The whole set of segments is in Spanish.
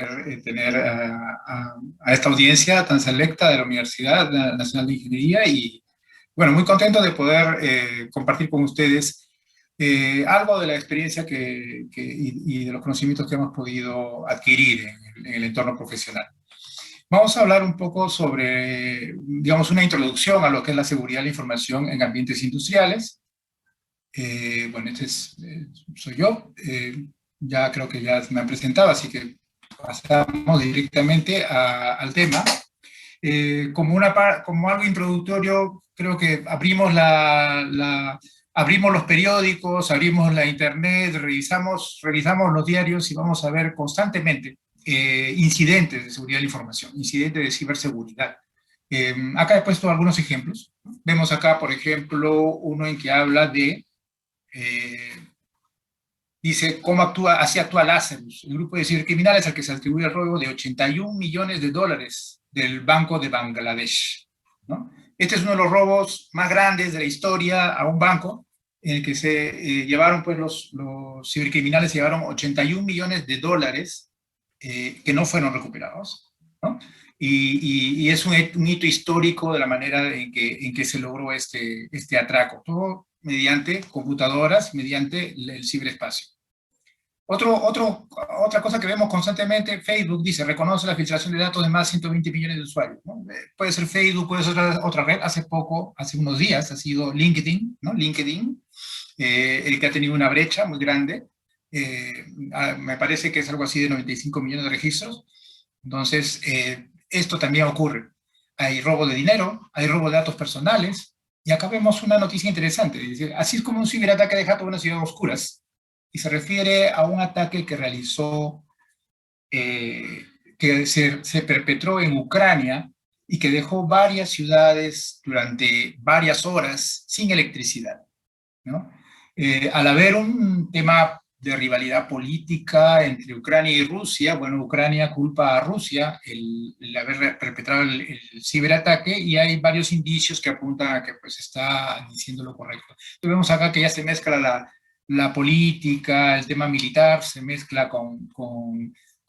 poder tener a esta audiencia tan selecta de la Universidad Nacional de Ingeniería y, bueno, muy contento de poder compartir con ustedes algo de la experiencia y de los conocimientos que hemos podido adquirir en el entorno profesional. Vamos a hablar un poco sobre, digamos, una introducción a lo que es la seguridad de la información en ambientes industriales. Bueno, soy yo. Ya creo que ya me han presentado, así que pasamos directamente al tema. Como algo introductorio, creo que abrimos abrimos los periódicos, abrimos la internet, revisamos los diarios y vamos a ver constantemente incidentes de seguridad de la información, incidentes de ciberseguridad. Acá he puesto algunos ejemplos. Vemos acá, por ejemplo, uno en que habla de dice así actúa Lazarus, el grupo de cibercriminales al que se atribuye el robo de $81 millones del Banco de Bangladesh, ¿no? Este es uno de los robos más grandes de la historia a un banco, en el que se llevaron, pues los cibercriminales llevaron $81 millones que no fueron recuperados, ¿no? Y es un hito histórico de la manera en que se logró este atraco, todo mediante computadoras, mediante el ciberespacio. Otra cosa que vemos constantemente, Facebook dice, reconoce la filtración de datos de más de 120 millones de usuarios, ¿no? Puede ser Facebook, puede ser otra red. Hace unos días, ha sido LinkedIn, ¿no? LinkedIn, el que ha tenido una brecha muy grande. Me parece que es algo así de 95 millones de registros. Entonces, esto también ocurre. Hay robo de dinero, hay robo de datos personales, y acá vemos una noticia interesante. Dice, así es como un ciberataque deja toda una ciudad a oscuras. Y se refiere a un ataque que realizó, que se perpetró en Ucrania y que dejó varias ciudades durante varias horas sin electricidad, ¿no? Al haber un tema de rivalidad política entre Ucrania y Rusia, bueno, Ucrania culpa a Rusia el haber perpetrado el ciberataque, y hay varios indicios que apuntan a que pues está diciendo lo correcto. Entonces vemos acá que ya se mezcla la política, el tema militar, se mezcla con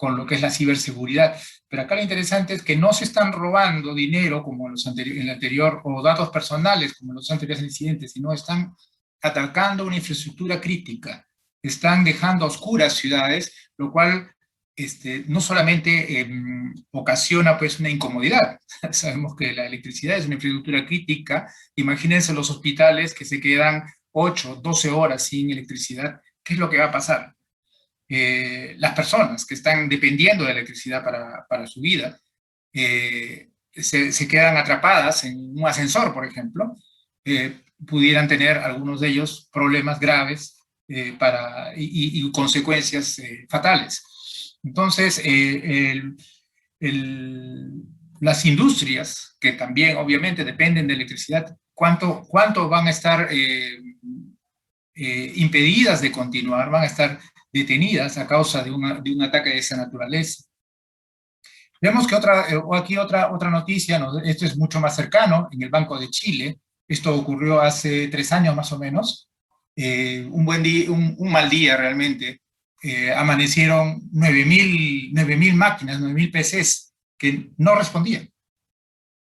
lo que es la ciberseguridad. Pero acá lo interesante es que no se están robando dinero como en el anterior, o datos personales como en los anteriores incidentes, sino están atacando una infraestructura crítica, están dejando a oscuras ciudades, lo cual no solamente ocasiona pues una incomodidad. Sabemos que la electricidad es una infraestructura crítica. Imagínense los hospitales que se quedan 8, 12 horas sin electricidad. ¿Qué es lo que va a pasar? Las personas que están dependiendo de la electricidad para su vida se quedan atrapadas en un ascensor, por ejemplo. Pudieran tener algunos de ellos problemas graves y consecuencias fatales. Entonces, las industrias, que también obviamente dependen de electricidad, ¿cuánto van a estar impedidas de continuar, van a estar detenidas a causa de un ataque de esa naturaleza? Vemos que aquí otra noticia, ¿no? Esto es mucho más cercano, en el Banco de Chile. Esto ocurrió hace 3 años más o menos. Un mal día realmente. Amanecieron 9.000 máquinas, 9.000 PCs que no respondían.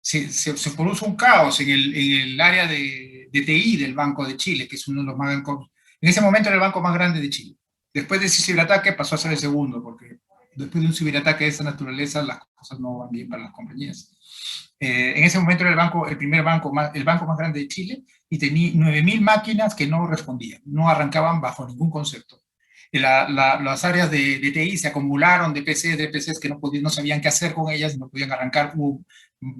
Se produjo un caos en el área de TI del Banco de Chile, que es uno de los más, en ese momento era el banco más grande de Chile. Después de ese ciberataque pasó a ser el segundo, porque después de un ciberataque de esa naturaleza las cosas no van bien para las compañías. En ese momento era el banco más grande de Chile, y tenía 9.000 máquinas que no respondían, no arrancaban bajo ningún concepto. Las áreas de TI se acumularon de PCs que no sabían qué hacer con ellas, no podían arrancar.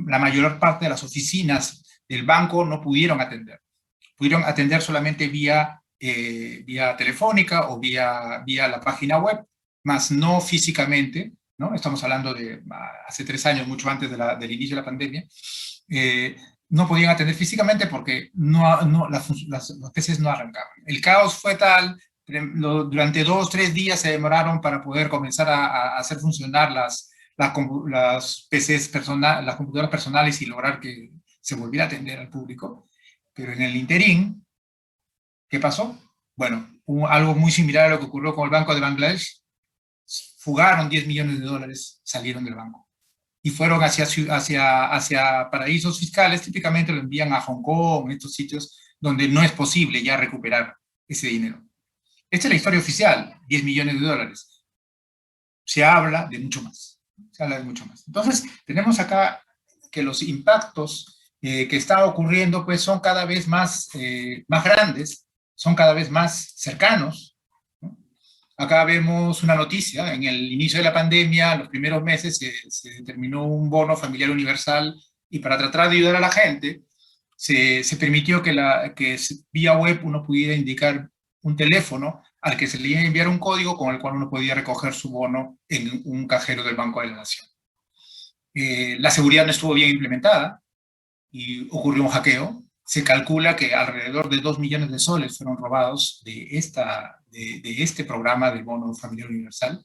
La mayor parte de las oficinas del banco no pudieron atender solamente vía telefónica o vía la página web, más no físicamente, ¿no? Estamos hablando de hace 3 años, mucho antes del inicio de la pandemia. No podían atender físicamente porque los PCs no arrancaban. El caos fue tal, durante 2 o 3 días se demoraron para poder comenzar a hacer funcionar las PCs las computadoras personales, y lograr que se volviera a atender al público. Pero en el interín, ¿qué pasó? Bueno, algo muy similar a lo que ocurrió con el Banco de Bangladesh. fugaron 10 millones de dólares, salieron del banco. Y fueron hacia paraísos fiscales, típicamente lo envían a Hong Kong, estos sitios donde no es posible ya recuperar ese dinero. Esta es la historia oficial, 10 millones de dólares. Se habla de mucho más. Se habla de mucho más. Entonces, tenemos acá que los impactos que están ocurriendo pues son cada vez más grandes, son cada vez más cercanos, ¿no? Acá vemos una noticia, en el inicio de la pandemia, en los primeros meses se determinó un bono familiar universal y para tratar de ayudar a la gente se permitió que vía web uno pudiera indicar un teléfono al que se le iba a enviar un código con el cual uno podía recoger su bono en un cajero del Banco de la Nación. La seguridad no estuvo bien implementada y ocurrió un hackeo. Se calcula que alrededor de 2 millones de soles fueron robados de este programa del bono familiar universal.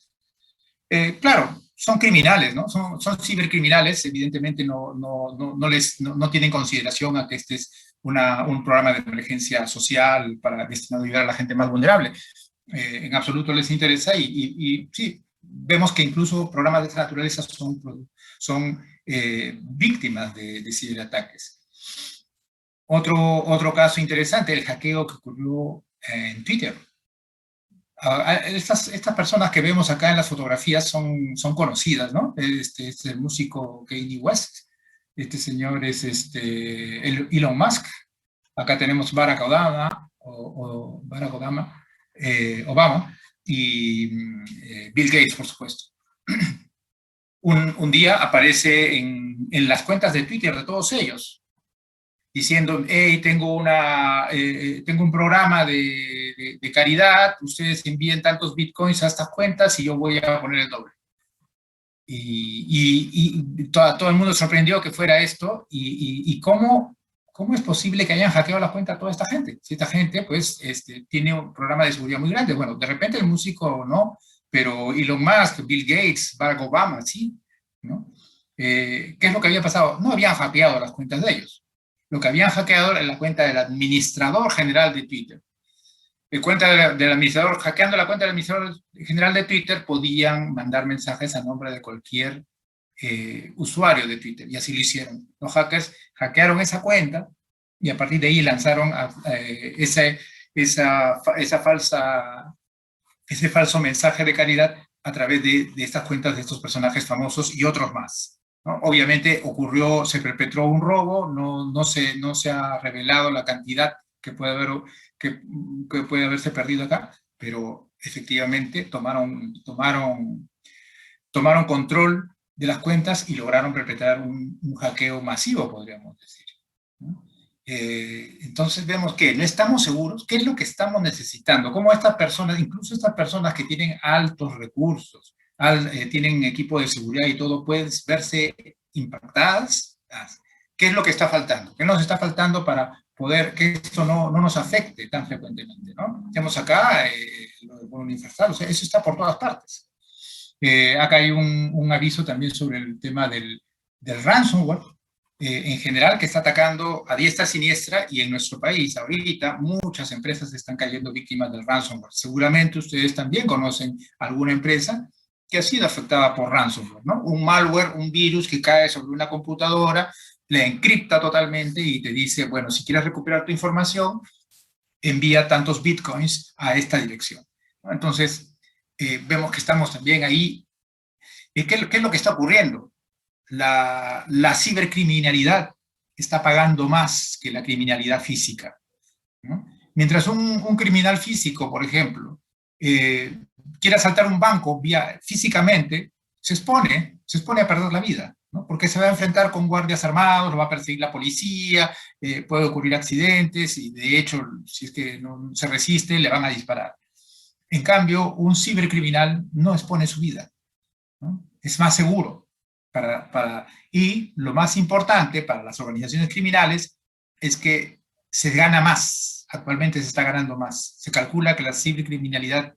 Claro, son criminales, ¿no? Son cibercriminales, evidentemente no tienen consideración a que este es un programa de emergencia social destinado a ayudar a la gente más vulnerable. En absoluto les interesa y sí, vemos que incluso programas de esta naturaleza son víctimas de ciberataques. Otro caso interesante, el hackeo que ocurrió en Twitter. Estas personas que vemos acá en las fotografías son conocidas, ¿no? Este es el músico Kanye West, este señor es Elon Musk, acá tenemos Barack Obama y Bill Gates, por supuesto. Un día aparece en las cuentas de Twitter de todos ellos, diciendo, hey, tengo un programa de caridad, ustedes envíen tantos bitcoins a estas cuentas y yo voy a poner el doble. Y todo el mundo sorprendió que fuera esto, y cómo es posible que hayan hackeado la cuenta a toda esta gente. Si esta gente, pues, tiene un programa de seguridad muy grande. Bueno, de repente el músico no, pero Elon Musk, Bill Gates, Barack Obama, sí, ¿no? ¿Qué es lo que había pasado? No habían hackeado las cuentas de ellos. Lo que habían hackeado era la cuenta del administrador general de Twitter. Del administrador, hackeando la cuenta del administrador general de Twitter, podían mandar mensajes a nombre de cualquier usuario de Twitter, y así lo hicieron. Los hackers hackearon esa cuenta y a partir de ahí lanzaron ese falso mensaje de caridad a través de estas cuentas de estos personajes famosos y otros más, ¿no? Obviamente se perpetró un robo, no se ha revelado la cantidad que puede haberse perdido acá, pero efectivamente tomaron control de las cuentas y lograron perpetrar un hackeo masivo, podríamos decir, ¿no? Entonces vemos que no estamos seguros, ¿qué es lo que estamos necesitando? ¿Cómo estas personas, incluso estas personas que tienen altos recursos, tienen equipo de seguridad y todo, pueden verse impactadas? ¿Qué es lo que está faltando? ¿Qué nos está faltando para poder que esto no nos afecte tan frecuentemente, ¿no? Tenemos acá lo del bono universal, o sea, eso está por todas partes. Acá hay un aviso también sobre el tema del ransomware, en general, que está atacando a diestra y siniestra, y en nuestro país ahorita muchas empresas están cayendo víctimas del ransomware. Seguramente ustedes también conocen alguna empresa que ha sido afectada por ransomware, ¿no? Un malware, un virus que cae sobre una computadora, la encripta totalmente y te dice, bueno, si quieres recuperar tu información, envía tantos bitcoins a esta dirección, ¿no? Entonces, vemos que estamos también ahí. ¿Qué es lo que está ocurriendo? La cibercriminalidad está pagando más que la criminalidad física, ¿no? Mientras un criminal físico, por ejemplo, quiere asaltar un banco físicamente, se expone a perder la vida, ¿no? Porque se va a enfrentar con guardias armados, lo va a perseguir la policía, puede ocurrir accidentes y de hecho, si es que no se resiste, le van a disparar. En cambio, un cibercriminal no expone su vida, ¿no? Es más seguro. Y lo más importante para las organizaciones criminales es que se gana más. Actualmente se está ganando más. Se calcula que la cibercriminalidad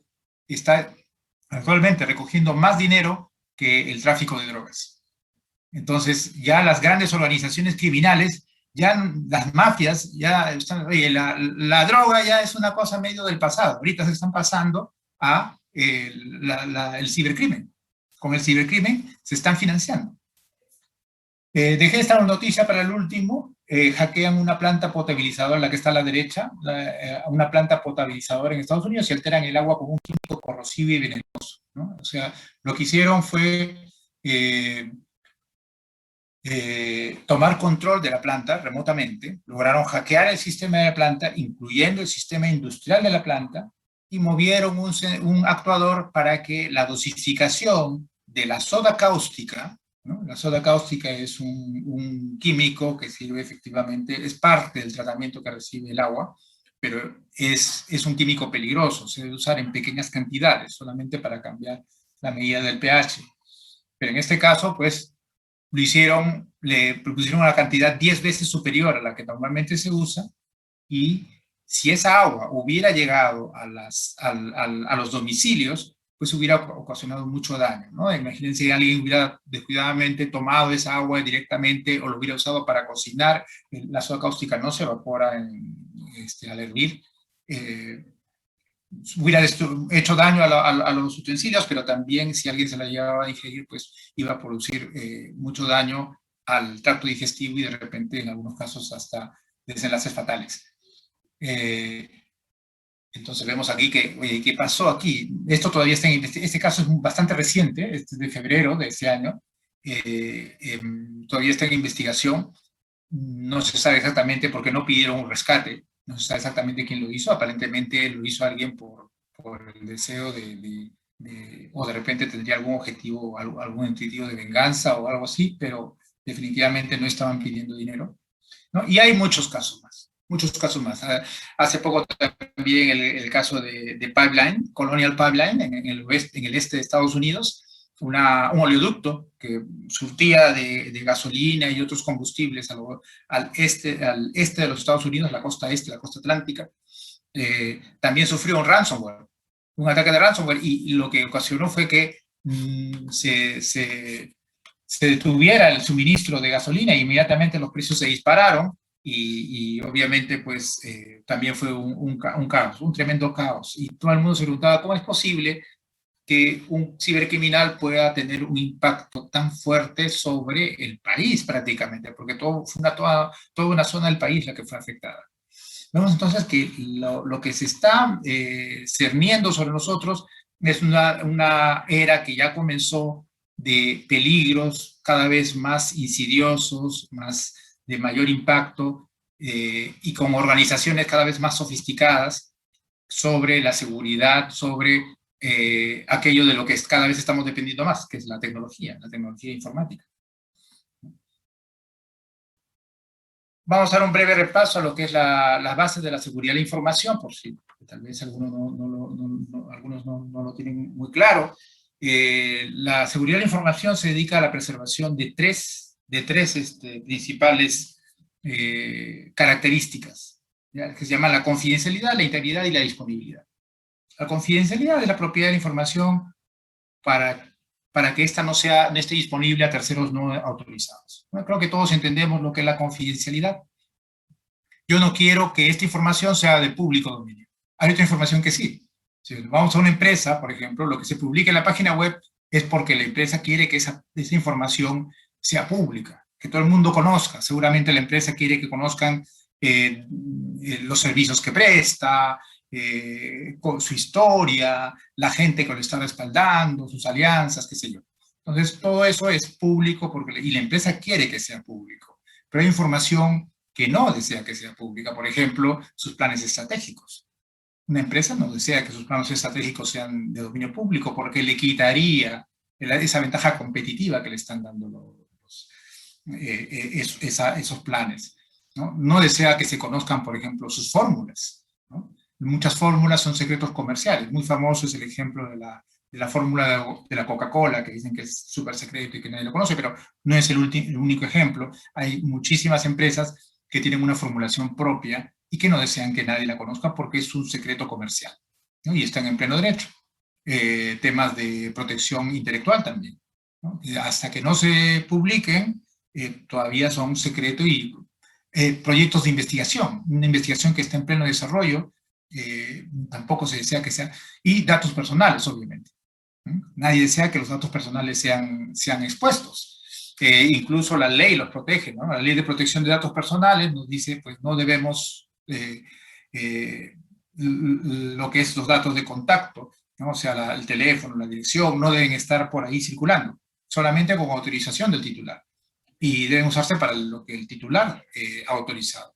está actualmente recogiendo más dinero que el tráfico de drogas. Entonces, ya las grandes organizaciones criminales, ya las mafias, ya están, oye, la droga ya es una cosa medio del pasado. Ahorita se están pasando a el cibercrimen. con el cibercrimen se están financiando. Dejé esta noticia para el último. Hackean una planta potabilizadora, la que está a la derecha, una planta potabilizadora en Estados Unidos y alteran el agua con un químico corrosivo y venenoso, ¿no? O sea, lo que hicieron fue tomar control de la planta remotamente, lograron hackear el sistema de la planta, incluyendo el sistema industrial de la planta, y movieron un actuador para que la dosificación de la soda cáustica, ¿no? La soda cáustica es un químico que sirve efectivamente, es parte del tratamiento que recibe el agua, pero es un químico peligroso, se debe usar en pequeñas cantidades, solamente para cambiar la medida del pH. Pero en este caso, pues, le propusieron una cantidad 10 veces superior a la que normalmente se usa, y si esa agua hubiera llegado a los domicilios, pues hubiera ocasionado mucho daño, ¿no? Imagínense que alguien hubiera descuidadamente tomado esa agua directamente o lo hubiera usado para cocinar. La soda cáustica no se evapora al hervir. Hubiera hecho daño a los utensilios, pero también si alguien se la llevaba a digerir, pues iba a producir mucho daño al tracto digestivo y de repente en algunos casos hasta desenlaces fatales. Entonces vemos aquí que, oye, ¿qué pasó aquí? Esto todavía está en este caso es bastante reciente, este es de febrero de este año, todavía está en investigación, no se sabe exactamente por qué no pidieron un rescate, no se sabe exactamente quién lo hizo, aparentemente lo hizo alguien por el deseo o de repente tendría algún objetivo, algún objetivo de venganza o algo así, pero definitivamente no estaban pidiendo dinero, ¿no? Y hay muchos casos más. Muchos casos más. Hace poco también el caso de Pipeline, Colonial Pipeline, en el este de Estados Unidos, un oleoducto que surtía de gasolina y otros combustibles al este de los Estados Unidos, la costa este, la costa atlántica, también sufrió un ransomware, un ataque de ransomware, y lo que ocasionó fue que se detuviera el suministro de gasolina e inmediatamente los precios se dispararon. Y obviamente pues también fue un caos, un tremendo caos, y todo el mundo se preguntaba cómo es posible que un cibercriminal pueda tener un impacto tan fuerte sobre el país prácticamente, porque fue toda una zona del país la que fue afectada. Vemos entonces que lo que se está cerniendo sobre nosotros es una era que ya comenzó, de peligros cada vez más insidiosos, más de mayor impacto, y con organizaciones cada vez más sofisticadas sobre la seguridad, sobre aquello de lo que cada vez estamos dependiendo más, que es la tecnología informática. Vamos a dar un breve repaso a lo que es las bases de la seguridad de la información, por si tal vez algunos no lo tienen muy claro. La seguridad de la información se dedica a la preservación de tres principales características, ¿ya? Que se llaman la confidencialidad, la integridad y la disponibilidad. La confidencialidad es la propiedad de la información para que ésta no esté disponible a terceros no autorizados. Bueno, creo que todos entendemos lo que es la confidencialidad. Yo no quiero que esta información sea de público dominio. Hay otra información que sí. Si vamos a una empresa, por ejemplo, lo que se publica en la página web es porque la empresa quiere que esa información sea pública, que todo el mundo conozca. Seguramente la empresa quiere que conozcan los servicios que presta, con su historia, la gente que lo está respaldando, sus alianzas, qué sé yo. Entonces, todo eso es público y la empresa quiere que sea público. Pero hay información que no desea que sea pública, por ejemplo, sus planes estratégicos. Una empresa no desea que sus planes estratégicos sean de dominio público porque le quitaría esa ventaja competitiva que le están dando esos planes, ¿no? No desea que se conozcan, por ejemplo, sus fórmulas, ¿no? Muchas fórmulas son secretos comerciales. Muy famoso es el ejemplo de la fórmula de la Coca-Cola, que dicen que es súper secreto y que nadie lo conoce, pero no es el único ejemplo. Hay muchísimas empresas que tienen una formulación propia y que no desean que nadie la conozca porque es un secreto comercial, ¿no? Y están en pleno derecho. Temas de protección intelectual también, ¿no? Hasta que no se publiquen, todavía son secreto, y proyectos de investigación, una investigación que está en pleno desarrollo, tampoco se desea que sea, y datos personales, obviamente. Nadie desea que los datos personales sean expuestos. Incluso la ley los protege, ¿no? La ley de protección de datos personales nos dice, pues no debemos lo que es los datos de contacto, ¿no? O sea, el teléfono, la dirección, no deben estar por ahí circulando, solamente con autorización del titular. Y deben usarse para lo que el titular ha autorizado.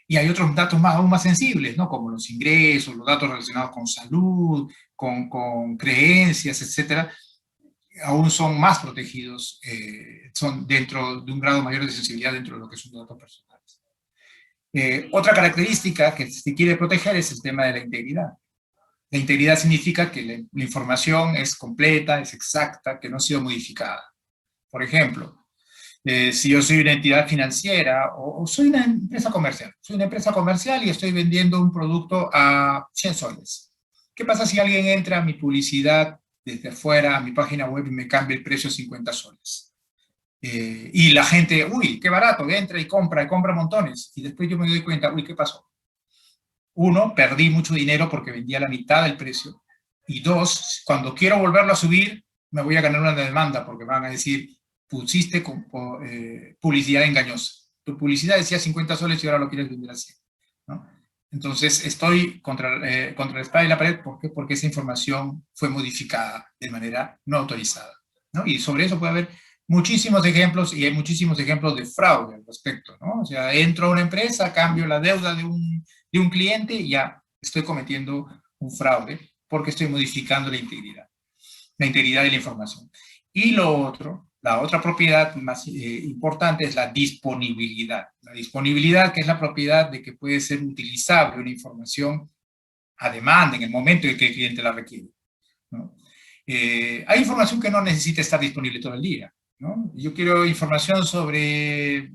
Y hay otros datos aún más sensibles, ¿no? Como los ingresos, los datos relacionados con salud, con creencias, etcétera, aún son más protegidos, son dentro de un grado mayor de sensibilidad dentro de lo que son datos personales. Otra característica que se quiere proteger es el tema de la integridad. La integridad significa que la información es completa, es exacta, que no ha sido modificada. Por ejemplo, si yo soy una entidad financiera o soy una empresa comercial y estoy vendiendo un producto a 100 soles. ¿Qué pasa si alguien entra a mi publicidad desde afuera, a mi página web y me cambia el precio a 50 soles? Y la gente, uy, qué barato, entra y compra montones. Y después yo me doy cuenta, uy, ¿qué pasó? Uno, perdí mucho dinero porque vendía la mitad del precio. Y dos, cuando quiero volverlo a subir, me voy a ganar una demanda porque van a decir, pusiste publicidad engañosa. Tu publicidad decía 50 soles y ahora lo quieres vender a 100, ¿no? Entonces estoy contra la espada y la pared. ¿Por qué? Porque esa información fue modificada de manera no autorizada, ¿no? Y sobre eso puede haber muchísimos ejemplos, y hay muchísimos ejemplos de fraude al respecto, ¿no? O sea, entro a una empresa, cambio la deuda de un cliente y ya estoy cometiendo un fraude porque estoy modificando la integridad de la información. Y lo otro, la otra propiedad más importante es la disponibilidad. La disponibilidad, que es la propiedad de que puede ser utilizable una información a demanda en el momento en que el cliente la requiere, ¿no? Hay información que no necesita estar disponible todo el día, ¿no? Yo quiero información sobre,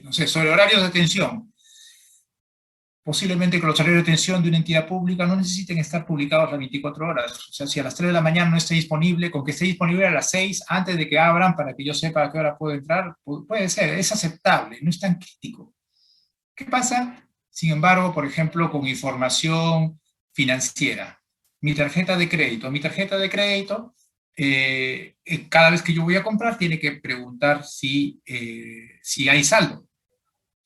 no sé, sobre horarios de atención. Posiblemente que los horarios de atención de una entidad pública no necesiten estar publicados las 24 horas. O sea, si a las 3 de la mañana no está disponible, con que esté disponible a las 6, antes de que abran, para que yo sepa a qué hora puedo entrar, puede ser, es aceptable, no es tan crítico. ¿Qué pasa, sin embargo, por ejemplo, con información financiera? Mi tarjeta de crédito. Cada vez que yo voy a comprar, tiene que preguntar si hay saldo.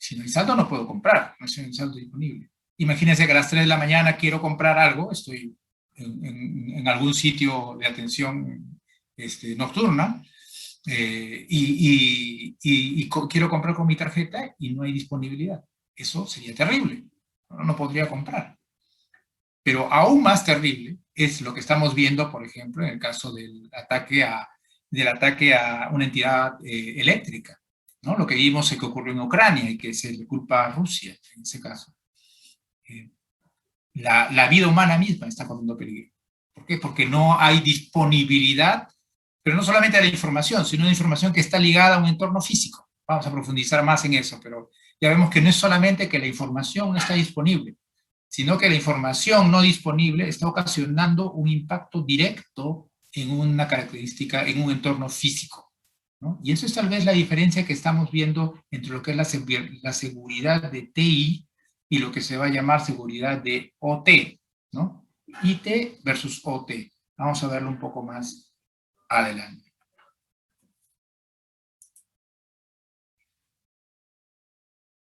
Si no hay saldo, no puedo comprar, no hay saldo disponible. Imagínense que a las 3 de la mañana quiero comprar algo, estoy en algún sitio de atención nocturna, quiero comprar con mi tarjeta y no hay disponibilidad. Eso sería terrible, no podría comprar. Pero aún más terrible es lo que estamos viendo, por ejemplo, en el caso del ataque a una entidad eléctrica, ¿no? Lo que vimos es que ocurrió en Ucrania y que se le culpa a Rusia en ese caso. La vida humana misma está corriendo peligro. ¿Por qué? Porque no hay disponibilidad, pero no solamente de la información, sino de información que está ligada a un entorno físico. Vamos a profundizar más en eso, pero ya vemos que no es solamente que la información no está disponible, sino que la información no disponible está ocasionando un impacto directo en una característica, en un entorno físico, ¿no? Y eso es tal vez la diferencia que estamos viendo entre lo que es la seguridad de TI y lo que se va a llamar seguridad de OT, ¿no? IT versus OT. Vamos a verlo un poco más adelante.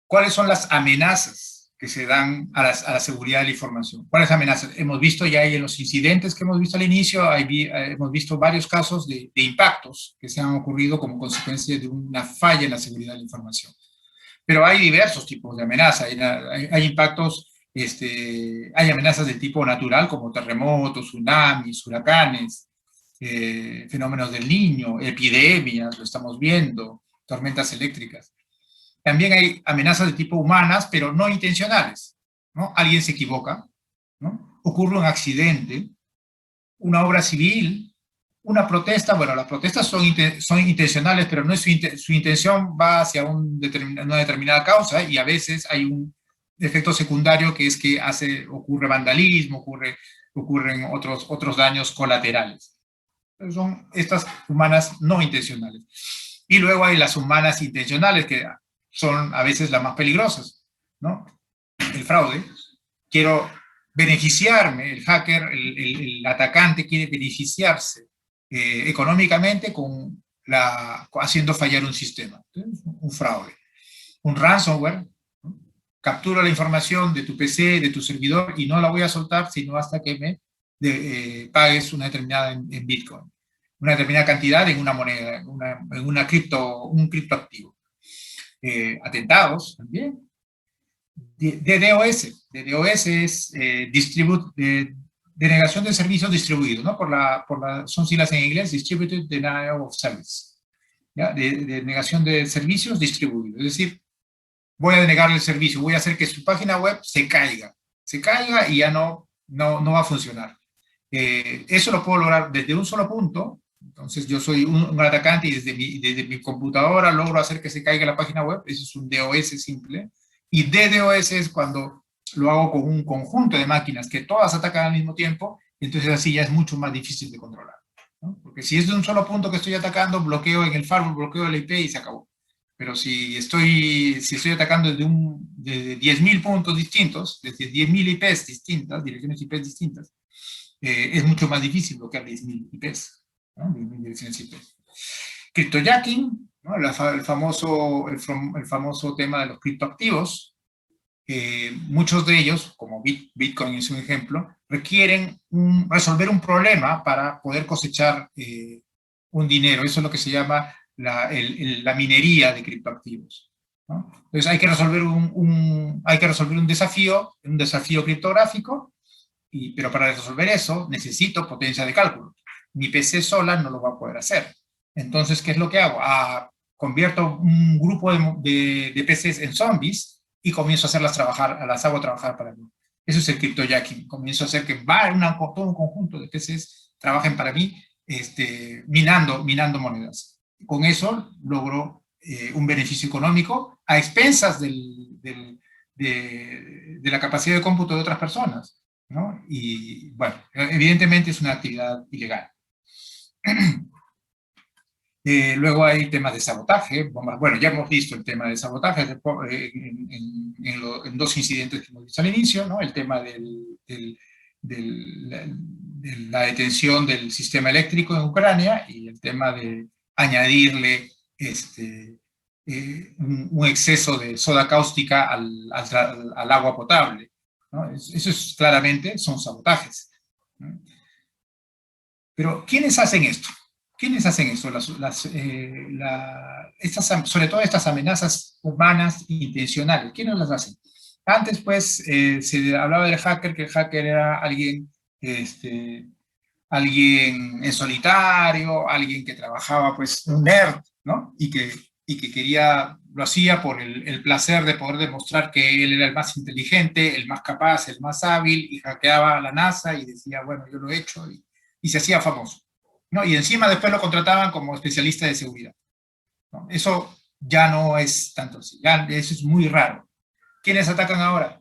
¿Cuáles son las amenazas que se dan a la seguridad de la información? ¿Cuáles amenazas? Hemos visto ya en los incidentes que hemos visto al inicio, hemos visto varios casos de impactos que se han ocurrido como consecuencia de una falla en la seguridad de la información. Pero hay diversos tipos de amenazas. Hay impactos, hay amenazas de tipo natural como terremotos, tsunamis, huracanes, fenómenos del Niño, epidemias, lo estamos viendo, tormentas eléctricas. También hay amenazas de tipo humanas, pero no intencionales, ¿no? Alguien se equivoca, ¿no? Ocurre un accidente, una obra civil, una protesta. Bueno, las protestas son intencionales, pero no es su intención va hacia una determinada causa, y a veces hay un efecto secundario que es que ocurre vandalismo, ocurren otros daños colaterales. Pero son estas humanas no intencionales. Y luego hay las humanas intencionales, que son a veces las más peligrosas, ¿no? El fraude. Quiero beneficiarme, el hacker, el atacante quiere beneficiarse económicamente haciendo fallar un sistema. Entonces, un fraude. Un ransomware, ¿no? Captura la información de tu PC, de tu servidor, y no la voy a soltar sino hasta que me pagues una determinada en Bitcoin, una determinada cantidad en una moneda, en un criptoactivo. Atentados también. DDoS. DDoS es denegación de servicios distribuidos, ¿no? Son siglas en inglés, Distributed Denial of Service. ¿Ya? Denegación de servicios distribuidos. Es decir, voy a denegarle el servicio, voy a hacer que su página web se caiga y ya no va a funcionar. Eso lo puedo lograr desde un solo punto. Entonces yo soy un atacante y desde mi computadora logro hacer que se caiga la página web. Eso es un DOS simple. Y DDoS es cuando lo hago con un conjunto de máquinas que todas atacan al mismo tiempo, entonces así ya es mucho más difícil de controlar, ¿no? Porque si es de un solo punto que estoy atacando, bloqueo en el firewall, bloqueo el IP y se acabó. Pero si estoy atacando desde 10.000 puntos distintos, desde 10.000 IPs distintas, direcciones IPs distintas, es mucho más difícil bloquear 10.000 IPs, ¿no? 10.000 direcciones IPs. Cryptojacking, ¿no? el famoso tema de los criptoactivos. Muchos de ellos, como Bitcoin es un ejemplo, requieren resolver un problema para poder cosechar un dinero. Eso es lo que se llama la minería de criptoactivos, ¿no? Entonces hay que resolver un desafío criptográfico, pero para resolver eso necesito potencia de cálculo. Mi PC sola no lo va a poder hacer. Entonces, ¿qué es lo que hago? Convierto un grupo de PCs en zombies y comienzo a las hago trabajar para mí. Eso es el cryptojacking. Comienzo a hacer que todo un conjunto de PCs trabajen para mí, minando monedas. Con eso logro un beneficio económico a expensas de la capacidad de cómputo de otras personas, ¿no? Y bueno, evidentemente es una actividad ilegal. Luego hay temas de sabotaje, bombas. Bueno, ya hemos visto el tema de sabotaje en dos incidentes que hemos visto al inicio, ¿no? El tema de la detención del sistema eléctrico en Ucrania y el tema de añadirle un exceso de soda cáustica al agua potable, ¿no? Eso es claramente, son sabotajes, ¿no? Pero ¿quiénes hacen esto? ¿Quiénes hacen esto? Sobre todo estas amenazas humanas intencionales. ¿Quiénes las hacen? Antes, pues, se hablaba del hacker, que el hacker era alguien en solitario, alguien que trabajaba, pues, un nerd, ¿no? Y que lo hacía por el placer de poder demostrar que él era el más inteligente, el más capaz, el más hábil, y hackeaba a la NASA y decía, bueno, yo lo he hecho, y se hacía famoso, ¿no? Y encima después lo contrataban como especialista de seguridad, ¿no? Eso ya no es tanto así, eso es muy raro. ¿Quiénes atacan ahora?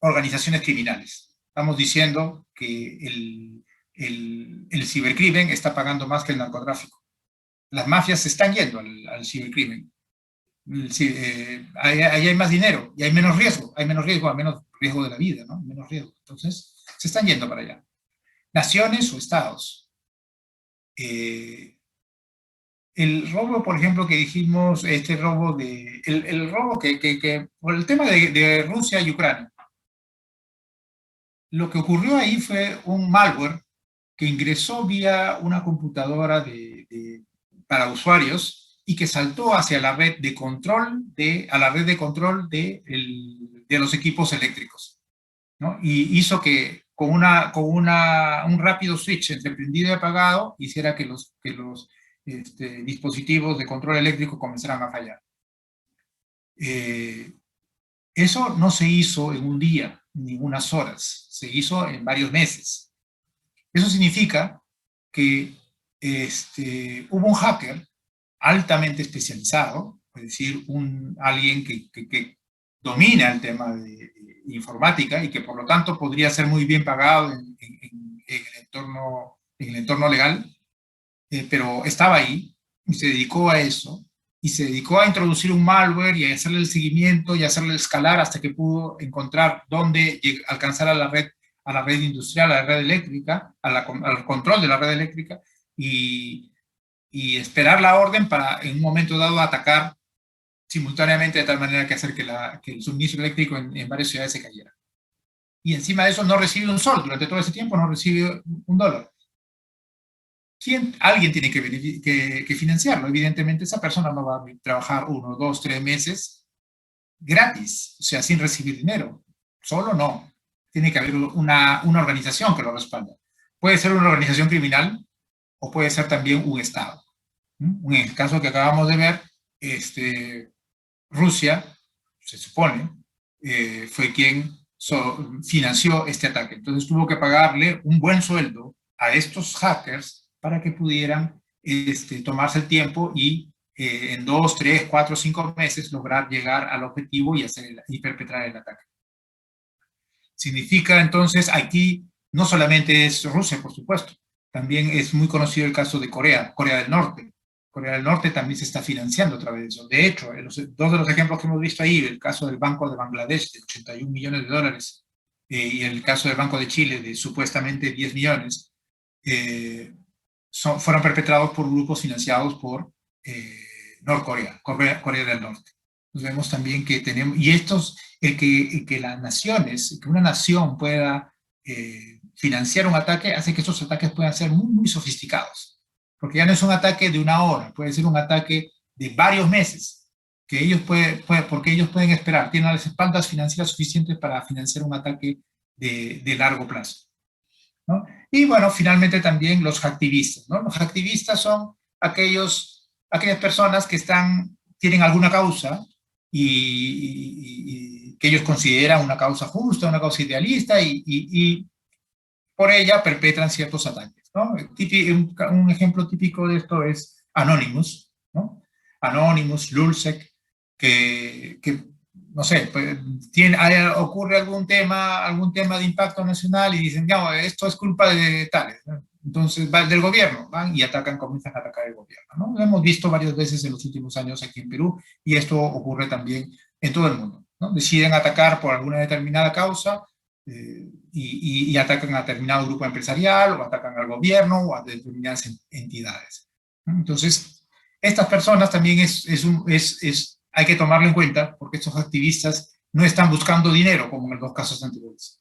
Organizaciones criminales. Estamos diciendo que el cibercrimen está pagando más que el narcotráfico. Las mafias se están yendo al cibercrimen. Ahí hay más dinero y hay menos riesgo de la vida, ¿no? Menos riesgo. Entonces, se están yendo para allá. Naciones o estados. El robo, por ejemplo, que dijimos, el robo por el tema de Rusia y Ucrania. Lo que ocurrió ahí fue un malware que ingresó vía una computadora para usuarios y que saltó hacia la red de control de los equipos eléctricos, ¿no? Y hizo que con un rápido switch entre prendido y apagado hiciera que los dispositivos de control eléctrico comenzaran a fallar. Eso no se hizo en un día, ni en unas horas, se hizo en varios meses. Eso significa que hubo un hacker altamente especializado, es decir, alguien que domina el tema de informática y que por lo tanto podría ser muy bien pagado en el entorno legal, pero estaba ahí y se dedicó a eso, y se dedicó a introducir un malware y a hacerle el seguimiento y a hacerle escalar hasta que pudo encontrar dónde alcanzar a la red a la red industrial, a la red eléctrica, al control de la red eléctrica, y esperar la orden para en un momento dado atacar simultáneamente de tal manera que hacer que el suministro eléctrico en varias ciudades se cayera. Y encima de eso no recibe un sol, durante todo ese tiempo no recibe un dólar. Alguien tiene que financiarlo. Evidentemente esa persona no va a trabajar 1, 2, 3 meses gratis, o sea, sin recibir dinero. Solo no. Tiene que haber una organización que lo respalde. Puede ser una organización criminal o puede ser también un Estado. En el caso que acabamos de ver, Rusia, se supone, fue quien financió este ataque. Entonces tuvo que pagarle un buen sueldo a estos hackers para que pudieran tomarse el tiempo y en 2, 3, 4, 5 meses lograr llegar al objetivo y perpetrar el ataque. Significa entonces, aquí no solamente es Rusia, por supuesto, también es muy conocido el caso de Corea del Norte. Corea del Norte también se está financiando a través de eso. De hecho, dos de los ejemplos que hemos visto ahí, el caso del Banco de Bangladesh de 81 millones de dólares y el caso del Banco de Chile de supuestamente 10 millones, fueron perpetrados por grupos financiados por Corea del Norte. Entonces vemos también que tenemos, y que las naciones, que una nación pueda financiar un ataque, hace que estos ataques puedan ser muy, muy sofisticados. Porque ya no es un ataque de una hora, puede ser un ataque de varios meses, que porque ellos pueden esperar, tienen las espaldas financieras suficientes para financiar un ataque de largo plazo, ¿no? Y bueno, finalmente también los hacktivistas, ¿no? Los hacktivistas son aquellas personas que tienen alguna causa y que ellos consideran una causa justa, una causa idealista y por ella perpetran ciertos ataques, ¿no? Un ejemplo típico de esto es Anonymous, ¿no? Anonymous, Lulzsec, que no sé, pues, ocurre algún tema de impacto nacional y dicen, no, esto es culpa de tales, ¿no? Entonces va del gobierno, van y comienzan a atacar el gobierno, ¿no? Lo hemos visto varias veces en los últimos años aquí en Perú y esto ocurre también en todo el mundo, ¿no? Deciden atacar por alguna determinada causa y atacan a determinado grupo empresarial o atacan al gobierno o a determinadas entidades, ¿no? Entonces, estas personas también hay que tomarlo en cuenta porque estos activistas no están buscando dinero como en los dos casos anteriores,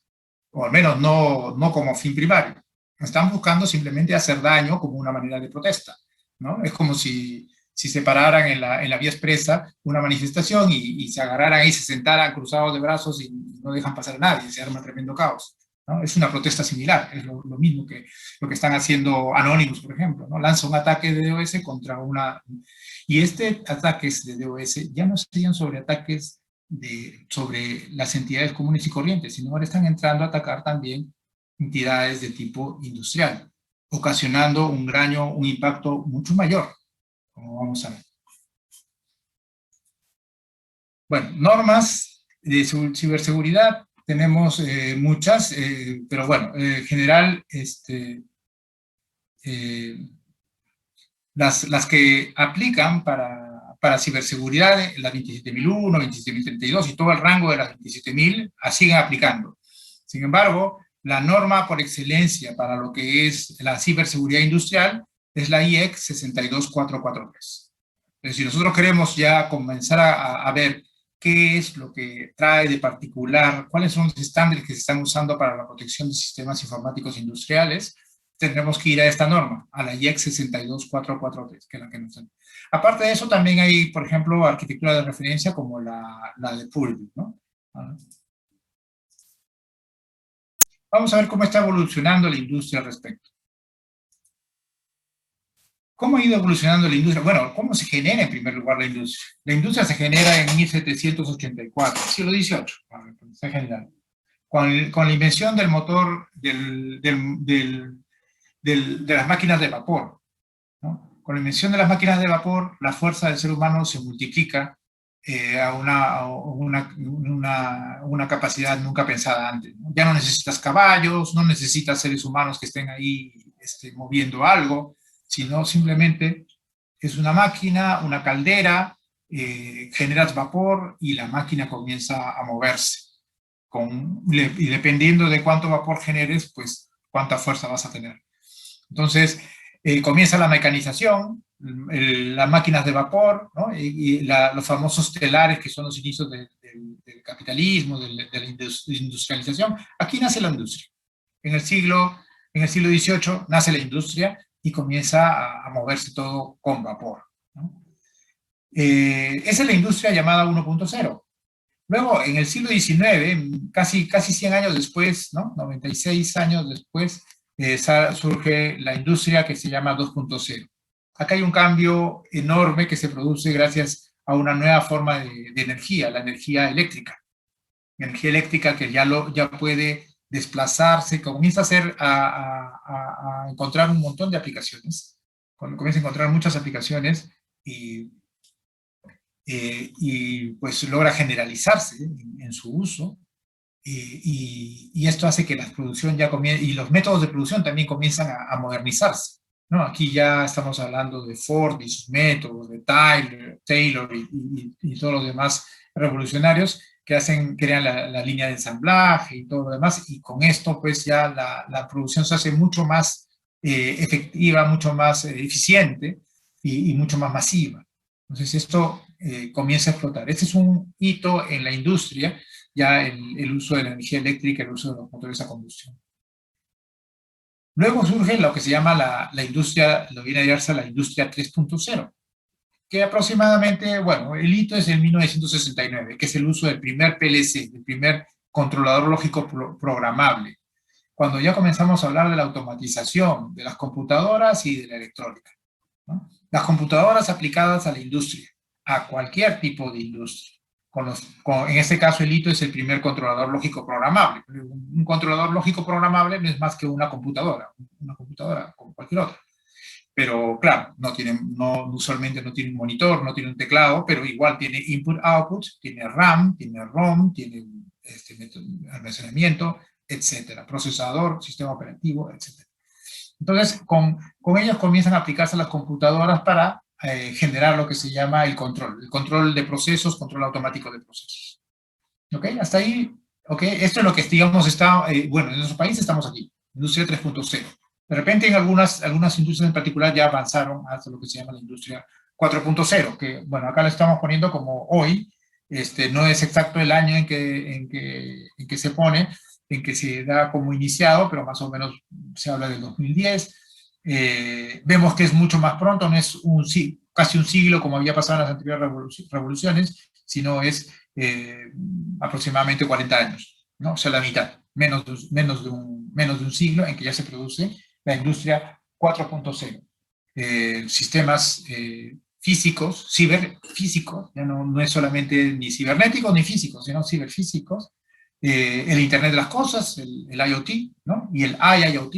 o al menos no como fin primario. Están buscando simplemente hacer daño como una manera de protesta, ¿no? Es como si se pararan en la vía expresa una manifestación y se agarraran y se sentaran cruzados de brazos y no dejan pasar a nadie, se arma tremendo caos, ¿no? Es una protesta similar, es lo mismo que lo que están haciendo Anonymous, por ejemplo, ¿no? Lanza un ataque de DOS contra una... Y ataques de DOS ya no serían sobre ataques sobre las entidades comunes y corrientes, sino ahora están entrando a atacar también entidades de tipo industrial, ocasionando un impacto mucho mayor, como vamos a ver. Bueno, normas de ciberseguridad, tenemos muchas, pero bueno, en general, las que aplican para ciberseguridad, la 27001, 27032 y todo el rango de las 27000 siguen aplicando. Sin embargo, la norma por excelencia para lo que es la ciberseguridad industrial es la IEC 62443. Entonces, si nosotros queremos ya comenzar a ver qué es lo que trae de particular, cuáles son los estándares que se están usando para la protección de sistemas informáticos industriales, tendremos que ir a esta norma, a la IEC 62443, que es la que nos dan. Aparte de eso, también hay, por ejemplo, arquitectura de referencia como la de Pulvy, ¿no? Vamos a ver cómo está evolucionando la industria al respecto. ¿Cómo ha ido evolucionando la industria? Bueno, ¿cómo se genera en primer lugar la industria? La industria se genera en 1784, siglo XVIII, en general, con la invención del motor de las máquinas de vapor, ¿no? Con la invención de las máquinas de vapor, la fuerza del ser humano se multiplica a una capacidad nunca pensada antes, ¿no? Ya no necesitas caballos, no necesitas seres humanos que estén ahí moviendo algo, sino simplemente es una máquina, una caldera, generas vapor y la máquina comienza a moverse. y dependiendo de cuánto vapor generes, pues cuánta fuerza vas a tener. Entonces, comienza la mecanización, las máquinas de vapor, ¿no? Los famosos telares, que son los inicios del capitalismo, de la industrialización. Aquí nace la industria. En el siglo XVIII nace la industria y comienza a moverse todo con vapor, ¿no? Esa es la industria llamada 1.0. Luego, en el siglo XIX, casi 100 años después, ¿no? 96 años después, surge la industria que se llama 2.0. Acá hay un cambio enorme que se produce gracias a una nueva forma de energía, la energía eléctrica. Energía eléctrica que ya puede desplazarse, comienza a encontrar un montón de aplicaciones. Comienza a encontrar muchas aplicaciones y pues logra generalizarse en su uso. Y esto hace que la producción ya comience, y los métodos de producción también comienzan a modernizarse, ¿no? Aquí ya estamos hablando de Ford y sus métodos, de Taylor y todos los demás revolucionarios que crean la línea de ensamblaje y todo lo demás, y con esto pues ya la producción se hace mucho más efectiva, mucho más eficiente y mucho más masiva. Entonces esto comienza a explotar. Este es un hito en la industria, ya el uso de la energía eléctrica, el uso de los motores a combustión. Luego surge lo que se llama la industria, lo viene a llamarse la industria 3.0, que aproximadamente, bueno, el hito es el 1969, que es el uso del primer PLC, del primer controlador lógico programable, cuando ya comenzamos a hablar de la automatización de las computadoras y de la electrónica, ¿no? Las computadoras aplicadas a la industria, a cualquier tipo de industria. En este caso, el hito es el primer controlador lógico programable. Un controlador lógico programable no es más que una computadora como cualquier otra. Pero claro, usualmente no tiene un monitor, no tiene un teclado, pero igual tiene input-output, tiene RAM, tiene ROM, tiene almacenamiento, etcétera, procesador, sistema operativo, etcétera. Entonces, con ellos comienzan a aplicarse las computadoras para generar lo que se llama el control de procesos, control automático de procesos. ¿Ok? Hasta ahí, ¿ok? Esto es lo que, digamos, bueno, en nuestro país estamos aquí, industria 3.0. De repente, en algunas industrias en particular ya avanzaron hasta lo que se llama la industria 4.0, que, bueno, acá lo estamos poniendo como hoy, no es exacto el año en que se pone, en que se da como iniciado, pero más o menos se habla del 2010. Vemos que es mucho más pronto, no es casi un siglo como había pasado en las anteriores revoluciones, sino es aproximadamente 40 años, ¿no? O sea, la mitad, menos de un siglo en que ya se produce la industria 4.0. Sistemas físicos, ciberfísicos, ya no es solamente ni cibernéticos ni físicos, sino ciberfísicos, el Internet de las Cosas, el IoT, ¿no? Y el IIoT,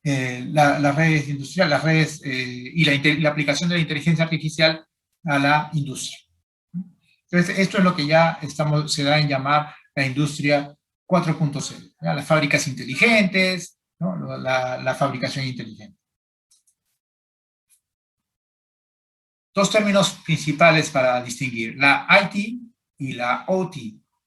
las redes industriales, las redes y la aplicación de la inteligencia artificial a la industria. Entonces, esto es lo que ya se da en llamar la industria 4.0, las fábricas inteligentes, ¿no? La fabricación inteligente. Dos términos principales para distinguir, la IT y la OT,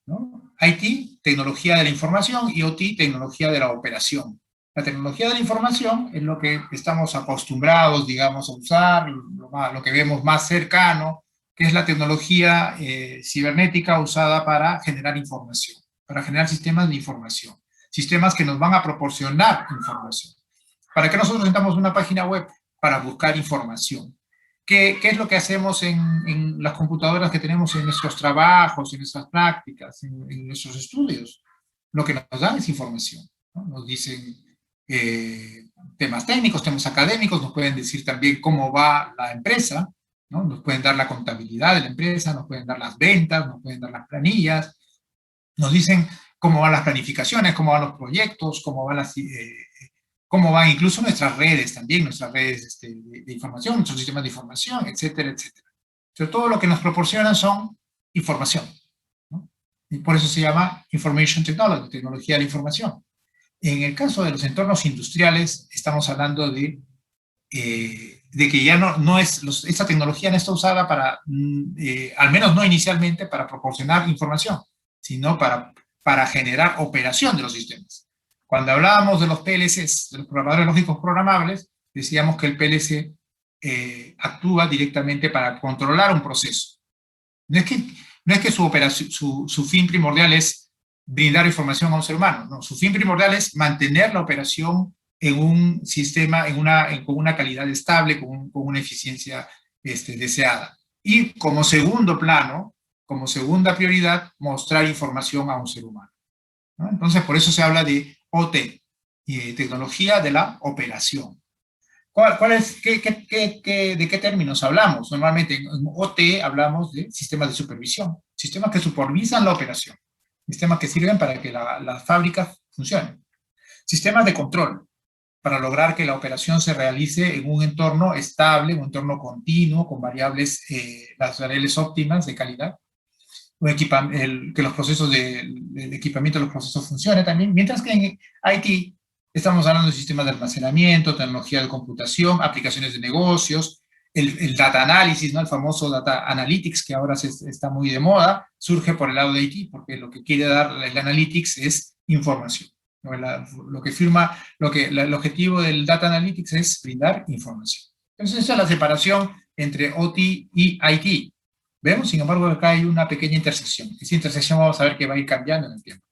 ¿no? IT, tecnología de la información, y OT, tecnología de la operación. La tecnología de la información es lo que estamos acostumbrados, digamos, a usar, lo que vemos más cercano, que es la tecnología cibernética usada para generar información, para generar sistemas de información, sistemas que nos van a proporcionar información. ¿Para qué nosotros necesitamos una página web? Para buscar información. ¿Qué es lo que hacemos en las computadoras que tenemos en nuestros trabajos, en nuestras prácticas, en nuestros estudios? Lo que nos dan es información, ¿no? Nos dicen temas técnicos, temas académicos, nos pueden decir también cómo va la empresa, ¿no? Nos pueden dar la contabilidad de la empresa, nos pueden dar las ventas, nos pueden dar las planillas, nos dicen cómo van las planificaciones, cómo van los proyectos, cómo van incluso nuestras redes también, nuestras redes de información, nuestros sistemas de información, etcétera, etcétera. Pero todo lo que nos proporcionan son información, ¿no? Y por eso se llama Information Technology, tecnología de la información. En el caso de los entornos industriales, estamos hablando de que ya esta tecnología no está usada para, al menos no inicialmente, para proporcionar información, sino para para generar operación de los sistemas. Cuando hablábamos de los PLCs, de los programadores lógicos programables, decíamos que el PLC actúa directamente para controlar un proceso. No es que su operación, su fin primordial es brindar información a un ser humano, no, su fin primordial es mantener la operación en un sistema, con una calidad estable, con una eficiencia deseada. Y como segundo plano, como segunda prioridad, mostrar información a un ser humano, ¿no? Entonces, por eso se habla de OT, tecnología de la operación. ¿De qué términos hablamos? Normalmente en OT hablamos de sistemas de supervisión, sistemas que supervisan la operación, sistemas que sirven para que las fábricas funcionen, sistemas de control, para lograr que la operación se realice en un entorno estable, un entorno continuo, con variables, las variables óptimas de calidad, que los procesos el equipamiento de los procesos funcione también, mientras que en IT estamos hablando de sistemas de almacenamiento, tecnología de computación, aplicaciones de negocios, el data analysis, ¿no? El famoso data analytics, que ahora está muy de moda, surge por el lado de IT, porque lo que quiere dar el analytics es información. El objetivo del data analytics es brindar información. Entonces, esa es la separación entre OT y IT. Vemos, sin embargo, acá hay una pequeña intersección. Esa intersección vamos a ver que va a ir cambiando en el tiempo.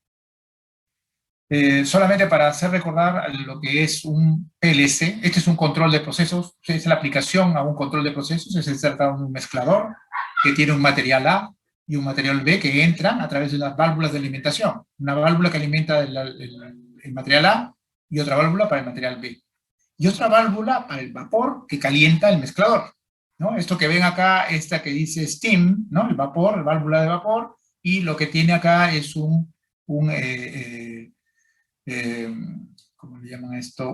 Solamente para hacer recordar lo que es un PLC, este es un control de procesos, es la aplicación a un control de procesos, es el trata de un mezclador que tiene un material A y un material B que entran a través de unas válvulas de alimentación. Una válvula que alimenta el material A y otra válvula para el material B. Y otra válvula para el vapor que calienta el mezclador, ¿no? Esto que ven acá, esta que dice steam, ¿no? El vapor, la válvula de vapor, y lo que tiene acá es ¿cómo le llaman esto?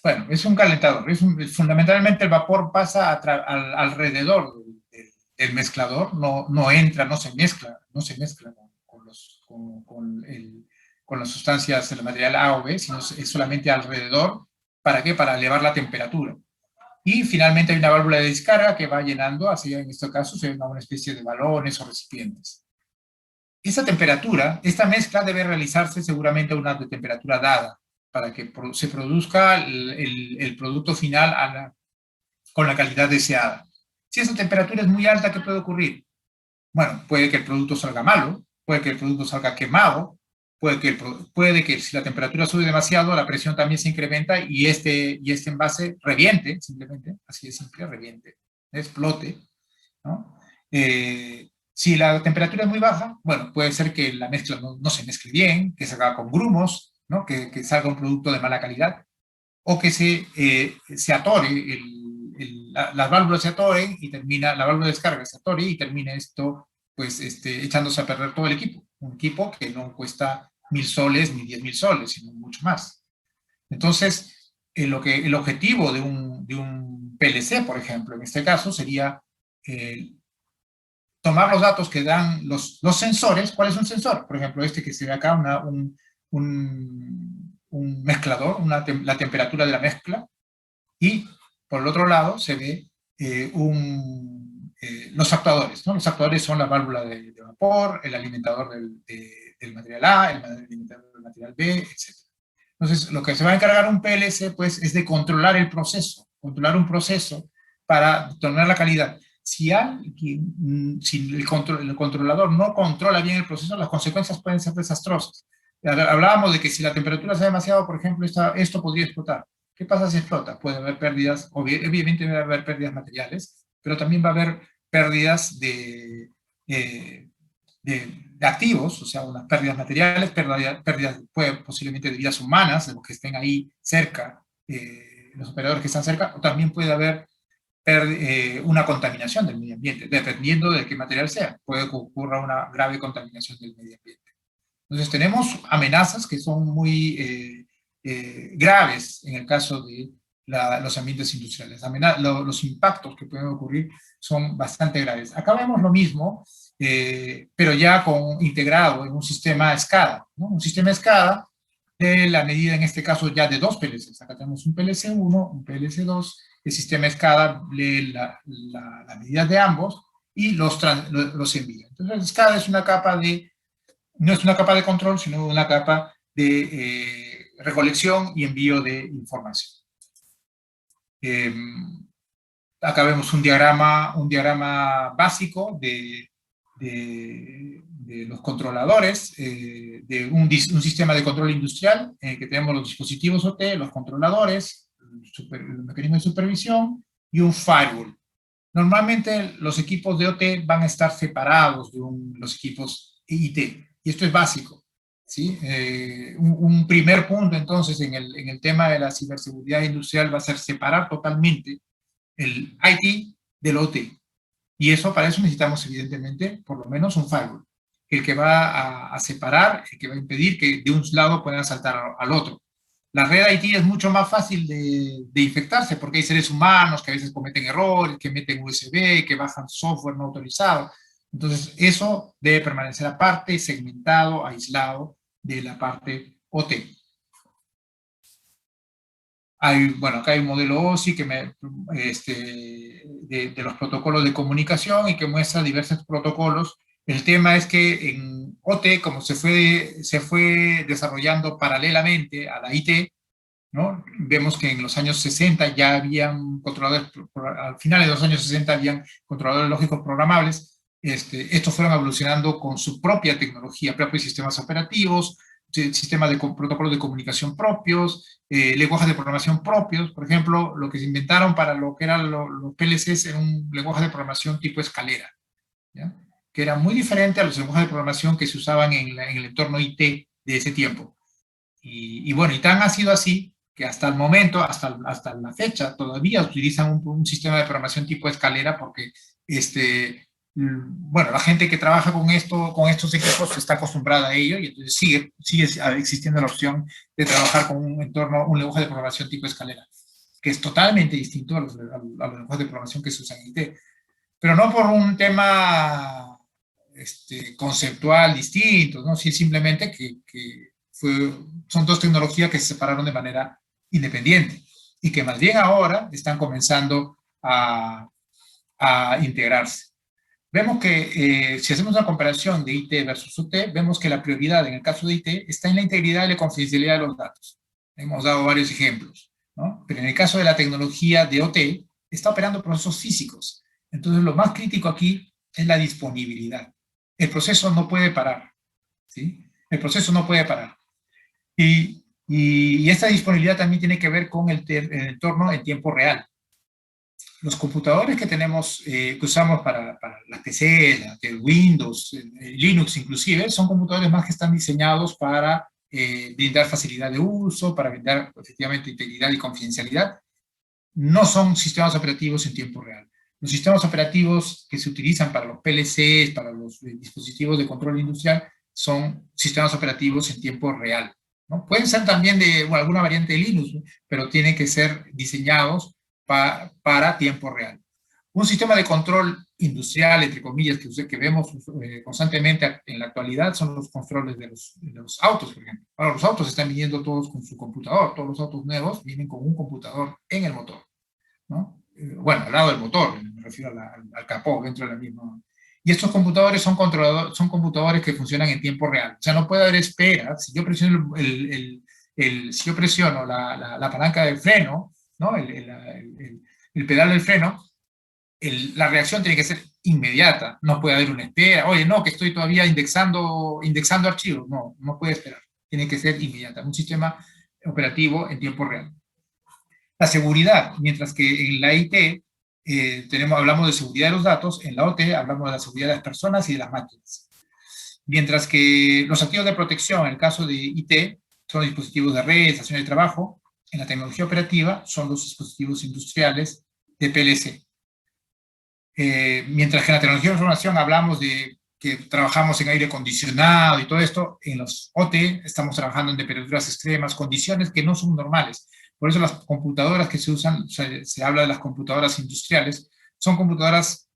Bueno, es un calentador. Fundamentalmente el vapor pasa alrededor del mezclador, no entra, no se mezcla con las sustancias del material A o B, sino es solamente alrededor. ¿Para qué? Para elevar la temperatura. Y finalmente hay una válvula de descarga que va llenando, así en este caso se ven una especie de balones o recipientes. Esa temperatura, esta mezcla debe realizarse seguramente a una temperatura dada, para que se produzca el producto final con la calidad deseada. Si esa temperatura es muy alta, ¿qué puede ocurrir? Bueno, puede que el producto salga malo, puede que el producto salga quemado, puede que si la temperatura sube demasiado, la presión también se incrementa y este envase reviente, simplemente, así de simple, reviente, explote, ¿no? Si la temperatura es muy baja, bueno, puede ser que la mezcla no se mezcle bien, que salga con grumos, ¿no? Que salga un producto de mala calidad, o que se atore, las válvulas se atoren y la válvula de descarga se atore y termine esto, pues, echándose a perder todo el equipo. Un equipo que no cuesta 1.000 soles ni 10.000 soles, sino mucho más. Entonces, el objetivo de un PLC, por ejemplo, en este caso, sería tomar los datos que dan los sensores. ¿Cuál es un sensor? Por ejemplo, este que se ve acá, un mezclador, la temperatura de la mezcla, y por el otro lado se ve los actuadores, ¿no? Los actuadores son la válvula de vapor, el alimentador del material A, el alimentador del material B, etc. Entonces, lo que se va a encargar un PLC, pues, es de controlar un proceso para determinar la calidad. Si el controlador no controla bien el proceso, las consecuencias pueden ser desastrosas. Hablábamos de que si la temperatura es demasiado, por ejemplo, esto podría explotar. ¿Qué pasa si explota? Puede haber pérdidas, obviamente va a haber pérdidas materiales, pero también va a haber pérdidas de activos, o sea, unas pérdidas materiales, pérdidas posiblemente de vidas humanas, de los que estén ahí cerca, los operadores que están cerca, o también puede haber una contaminación del medio ambiente, dependiendo de qué material sea. Puede que ocurra una grave contaminación del medio ambiente. Entonces tenemos amenazas que son muy graves en el caso de los ambientes industriales. Los impactos que pueden ocurrir son bastante graves. Acá vemos lo mismo, pero ya integrado en un sistema SCADA, ¿no? Un sistema SCADA de la medida, en este caso, ya de dos PLCs. Acá tenemos un PLC1, un PLC2. El sistema SCADA lee las medidas de ambos y los envía. Entonces, cada es una capa no es una capa de control, sino una capa de recolección y envío de información. Acá vemos un diagrama básico de los controladores, de un sistema de control industrial, en el que tenemos los dispositivos OT, los controladores, el mecanismo de supervisión y un firewall. Normalmente los equipos de OT van a estar separados de los equipos IT, y esto es básico, ¿sí? Un primer punto entonces en el tema de la ciberseguridad industrial va a ser separar totalmente el IT del OT. Y para eso necesitamos evidentemente por lo menos un firewall, el que va a separar, el que va a impedir que de un lado puedan saltar al otro. La red IT es mucho más fácil de infectarse porque hay seres humanos que a veces cometen errores, que meten USB, que bajan software no autorizado. Entonces eso debe permanecer aparte, segmentado, aislado de la parte OT. Bueno, acá hay un modelo OSI de los protocolos de comunicación y que muestra diversos protocolos. El tema es que en OT, como se fue desarrollando paralelamente a la IT, ¿no? Vemos que en los años 60 ya habían controladores, al final de los años 60 habían controladores lógicos programables. Estos fueron evolucionando con su propia tecnología, propios sistemas operativos, sistemas de protocolos de comunicación propios, lenguajes de programación propios. Por ejemplo, lo que se inventaron para lo que eran los PLCs era un lenguaje de programación tipo escalera, ¿ya? Que era muy diferente a los lenguajes de programación que se usaban en el entorno IT de ese tiempo. Y bueno, y tan ha sido así que hasta el momento, hasta la fecha, todavía utilizan un sistema de programación tipo escalera porque bueno, la gente que trabaja con estos equipos está acostumbrada a ello y entonces sigue existiendo la opción de trabajar con un lenguaje de programación tipo escalera, que es totalmente distinto a los lenguajes de programación que se usan en IT. Pero no por un tema conceptual distinto, ¿no? Sí, simplemente que son dos tecnologías que se separaron de manera independiente y que más bien ahora están comenzando a integrarse. Vemos que si hacemos una comparación de IT versus OT, vemos que la prioridad en el caso de IT está en la integridad y la confidencialidad de los datos. Hemos dado varios ejemplos, ¿no? Pero en el caso de la tecnología de OT, está operando procesos físicos. Entonces, lo más crítico aquí es la disponibilidad. El proceso no puede parar, ¿sí? El proceso no puede parar. Y esta disponibilidad también tiene que ver con el entorno en tiempo real. Los computadores que tenemos, que usamos para las PC, Windows, Linux inclusive, son computadores más que están diseñados para brindar facilidad de uso, para brindar efectivamente integridad y confidencialidad. No son sistemas operativos en tiempo real. Los sistemas operativos que se utilizan para los PLCs, para los dispositivos de control industrial, son sistemas operativos en tiempo real, ¿no? Pueden ser también de alguna variante de Linux, ¿no? Pero tienen que ser diseñados para tiempo real. Un sistema de control industrial, entre comillas, que vemos constantemente en la actualidad son los controles de los autos, por ejemplo. Ahora, los autos están viniendo todos con su computador, todos los autos nuevos vienen con un computador en el motor, ¿no? Bueno, al lado del motor, me refiero al capó, dentro de la misma. Y estos computadores son computadores que funcionan en tiempo real. O sea, no puede haber espera. Si yo presiono, si yo presiono la palanca del freno, ¿no? El pedal del freno, la reacción tiene que ser inmediata. No puede haber una espera. Oye, no, que estoy todavía indexando archivos. No, no puede esperar. Tiene que ser inmediata. Un sistema operativo en tiempo real. La seguridad, mientras que en la IT hablamos de seguridad de los datos, en la OT hablamos de la seguridad de las personas y de las máquinas. Mientras que los activos de protección, en el caso de IT, son dispositivos de red, estaciones de trabajo, en la tecnología operativa son los dispositivos industriales de PLC. Mientras que en la tecnología de información hablamos de que trabajamos en aire acondicionado y todo esto, en los OT estamos trabajando en temperaturas extremas, condiciones que no son normales. Por eso las computadoras que se usan, se habla de las computadoras industriales, son computadoras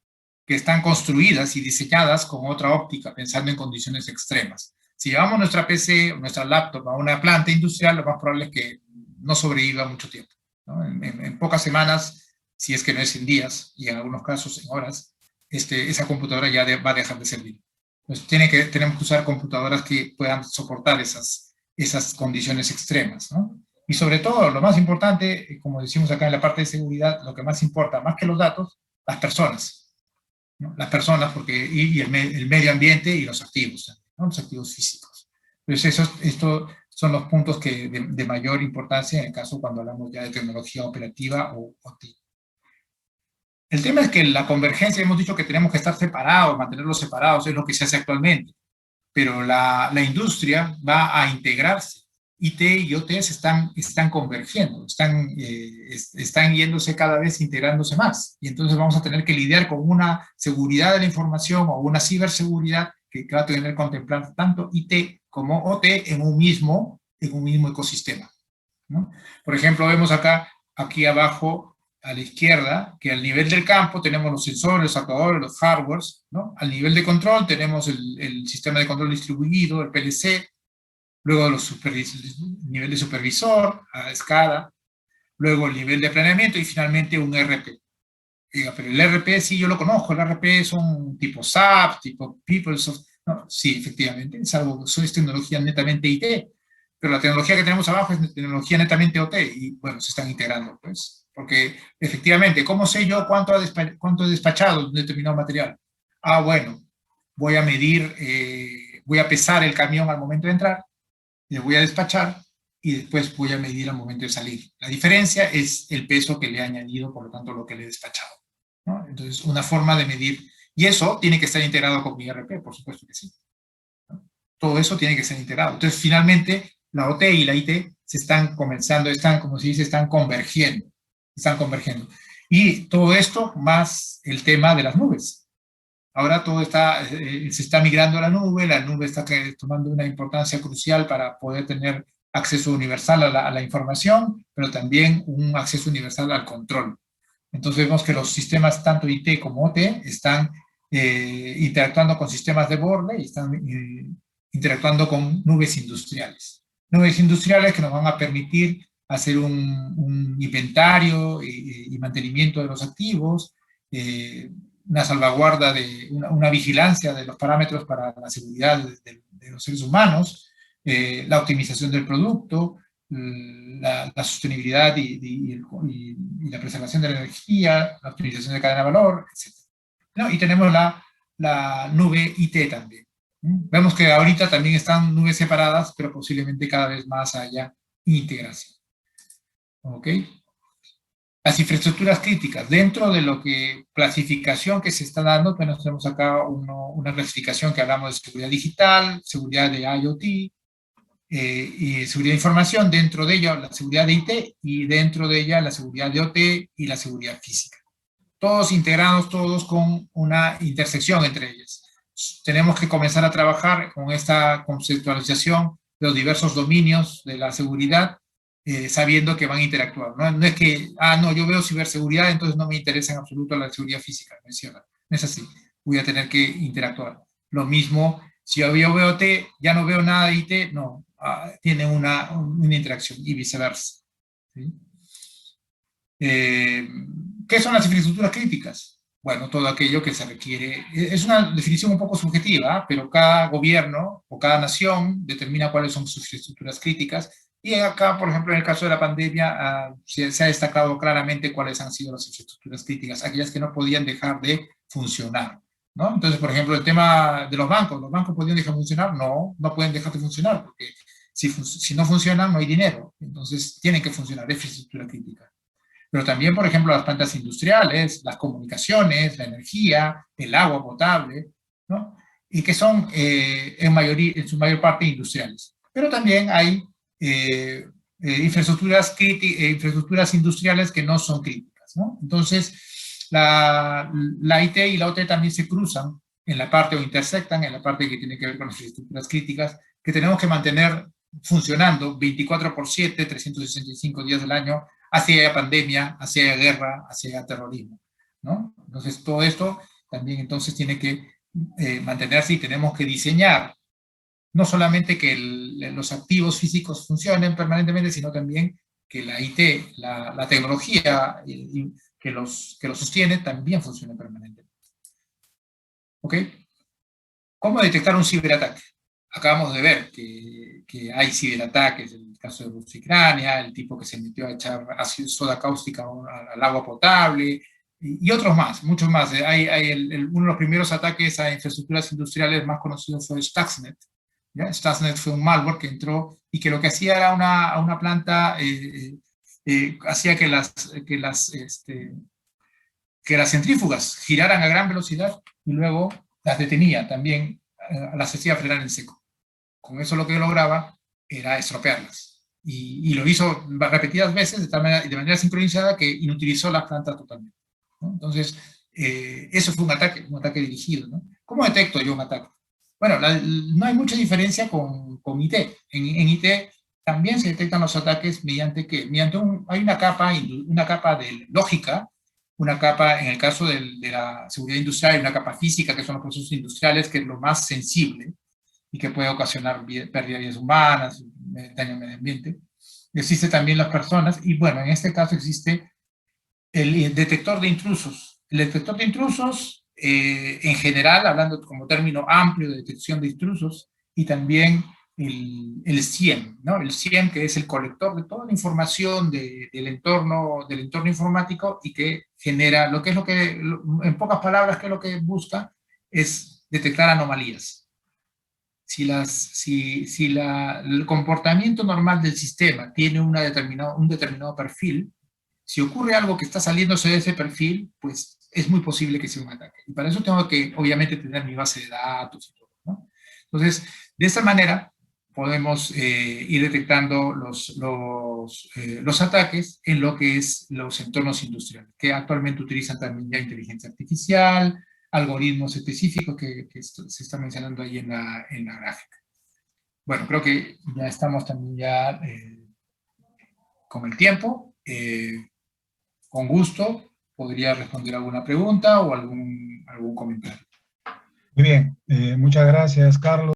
que están construidas y diseñadas con otra óptica, pensando en condiciones extremas. Si llevamos nuestra PC o nuestra laptop a una planta industrial, lo más probable es que no sobreviva mucho tiempo, ¿no? En pocas semanas, si es que no es en días, y en algunos casos en horas, esa computadora va a dejar de servir. Entonces tenemos que usar computadoras que puedan soportar esas condiciones extremas, ¿no? Y sobre todo, lo más importante, como decimos acá en la parte de seguridad, lo que más importa, más que los datos, las personas, ¿no? Las personas y el medio ambiente y los activos, ¿no? Los activos físicos. Entonces, estos son los puntos de mayor importancia en el caso cuando hablamos ya de tecnología operativa o TI. El tema es que la convergencia, hemos dicho que tenemos que estar separados, mantenerlos separados, es lo que se hace actualmente, pero la industria va a integrarse. IT y OT están convergiendo, están yéndose cada vez integrándose más, y entonces vamos a tener que lidiar con una seguridad de la información o una ciberseguridad que va a tener que contemplar tanto IT como OT en un mismo ecosistema, ¿no? Por ejemplo, vemos aquí abajo a la izquierda, que al nivel del campo tenemos los sensores, los actuadores, los hardwares, ¿no? Al nivel de control tenemos el sistema de control distribuido, el PLC, luego el nivel de supervisor, a escala, luego el nivel de planeamiento y finalmente un RP. Pero el RP sí yo lo conozco, el RP son tipo SAP, tipo PeopleSoft, no, sí, efectivamente, es tecnología netamente IT, pero la tecnología que tenemos abajo es tecnología netamente OT, y bueno, se están integrando, pues, porque efectivamente, ¿cómo sé yo cuánto he despachado de un determinado material? Ah, bueno, voy a medir, voy a pesar el camión al momento de entrar, le voy a despachar y después voy a medir al momento de salir. La diferencia es el peso que le he añadido, por lo tanto, lo que le he despachado, ¿no? Entonces, una forma de medir, y eso tiene que estar integrado con mi ERP, por supuesto que sí, ¿no? Todo eso tiene que ser integrado. Entonces, finalmente, la OT y la IT como se dice, están convergiendo. Y todo esto más el tema de las nubes. Ahora todo se está migrando a la nube está tomando una importancia crucial para poder tener acceso universal a la información, pero también un acceso universal al control. Entonces vemos que los sistemas tanto IT como OT están interactuando con sistemas de borde y están interactuando con nubes industriales. Nubes industriales que nos van a permitir hacer un inventario y mantenimiento de los activos, una salvaguarda, una vigilancia de los parámetros para la seguridad de los seres humanos, la optimización del producto, la sostenibilidad y la preservación de la energía, la optimización de cadena de valor, etc. ¿No? Y tenemos la nube IT también. Vemos que ahorita también están nubes separadas, pero posiblemente cada vez más haya integración. ¿Ok? Las infraestructuras críticas, dentro de lo que clasificación que se está dando, bueno, tenemos acá una clasificación que hablamos de seguridad digital, seguridad de IoT, y seguridad de información, dentro de ella la seguridad de IT, y dentro de ella la seguridad de OT y la seguridad física. Todos integrados, todos con una intersección entre ellas. Tenemos que comenzar a trabajar con esta conceptualización de los diversos dominios de la seguridad, sabiendo que van a interactuar. No es que, no, yo veo ciberseguridad, entonces no me interesa en absoluto la seguridad física. No es así. Voy a tener que interactuar. Lo mismo, si yo veo OT, ya no veo nada de IT, no, tiene una interacción y viceversa. ¿Sí? ¿Qué son las infraestructuras críticas? Bueno, todo aquello que se requiere. Es una definición un poco subjetiva, pero cada gobierno o cada nación determina cuáles son sus infraestructuras críticas. Y acá, por ejemplo, en el caso de la pandemia, se ha destacado claramente cuáles han sido las infraestructuras críticas, aquellas que no podían dejar de funcionar, ¿no? Entonces, por ejemplo, el tema de los bancos podían dejar de funcionar? No, no pueden dejar de funcionar, porque si no funcionan no hay dinero, entonces tienen que funcionar, es infraestructura crítica. Pero también, por ejemplo, las plantas industriales, las comunicaciones, la energía, el agua potable, ¿no? Y que son en su mayor parte industriales. Pero también hay infraestructuras industriales que no son críticas, ¿no? Entonces, la IT y la OT también se cruzan en la parte o intersectan en la parte que tiene que ver con las infraestructuras críticas, que tenemos que mantener funcionando 24/7, 365 días del año, hacia pandemia, hacia guerra, hacia terrorismo, ¿no? Entonces, todo esto también entonces tiene que mantenerse y tenemos que diseñar no solamente que los activos físicos funcionen permanentemente, sino también que la IT, la tecnología que los sostiene, también funcione permanentemente. ¿Ok? ¿Cómo detectar un ciberataque? Acabamos de ver que hay ciberataques, en el caso de Rusia y Ucrania, el tipo que se metió a echar soda cáustica al agua potable, y otros más, muchos más. Uno de los primeros ataques a infraestructuras industriales más conocidos fue Stuxnet. ¿Ya? Stuxnet fue un malware que entró y que lo que hacía era a una planta, hacía que las centrífugas giraran a gran velocidad y luego las detenía también, las hacía frenar en seco. Con eso lo que lograba era estropearlas. Y lo hizo repetidas veces de manera sincronizada que inutilizó las plantas totalmente, ¿no? Entonces, eso fue un ataque dirigido, ¿no? ¿Cómo detecto yo un ataque? Bueno, no hay mucha diferencia con IT. En IT también se detectan los ataques mediante que hay una capa de lógica, una capa, en el caso de la seguridad industrial, hay una capa física, que son los procesos industriales, que es lo más sensible, y que puede ocasionar pérdida de vidas humanas, daño al medio ambiente. Existe también las personas, y bueno, en este caso existe el detector de intrusos. El detector de intrusos, en general, hablando como término amplio de detección de intrusos, y también el SIEM, ¿no? El SIEM, que es el colector de toda la información del entorno informático y que genera, en pocas palabras, ¿qué es lo que busca? Es detectar anomalías. El comportamiento normal del sistema tiene un determinado perfil, si ocurre algo que está saliéndose de ese perfil, pues es muy posible que sea un ataque. Y para eso tengo que, obviamente, tener mi base de datos y todo, ¿no? Entonces, de esta manera, podemos ir detectando los ataques en lo que es los entornos industriales, que actualmente utilizan también ya inteligencia artificial, algoritmos específicos que se está mencionando ahí en la gráfica. Bueno, creo que ya estamos también ya con el tiempo. Con gusto podría responder alguna pregunta o algún comentario. Muy bien, muchas gracias, Carlos.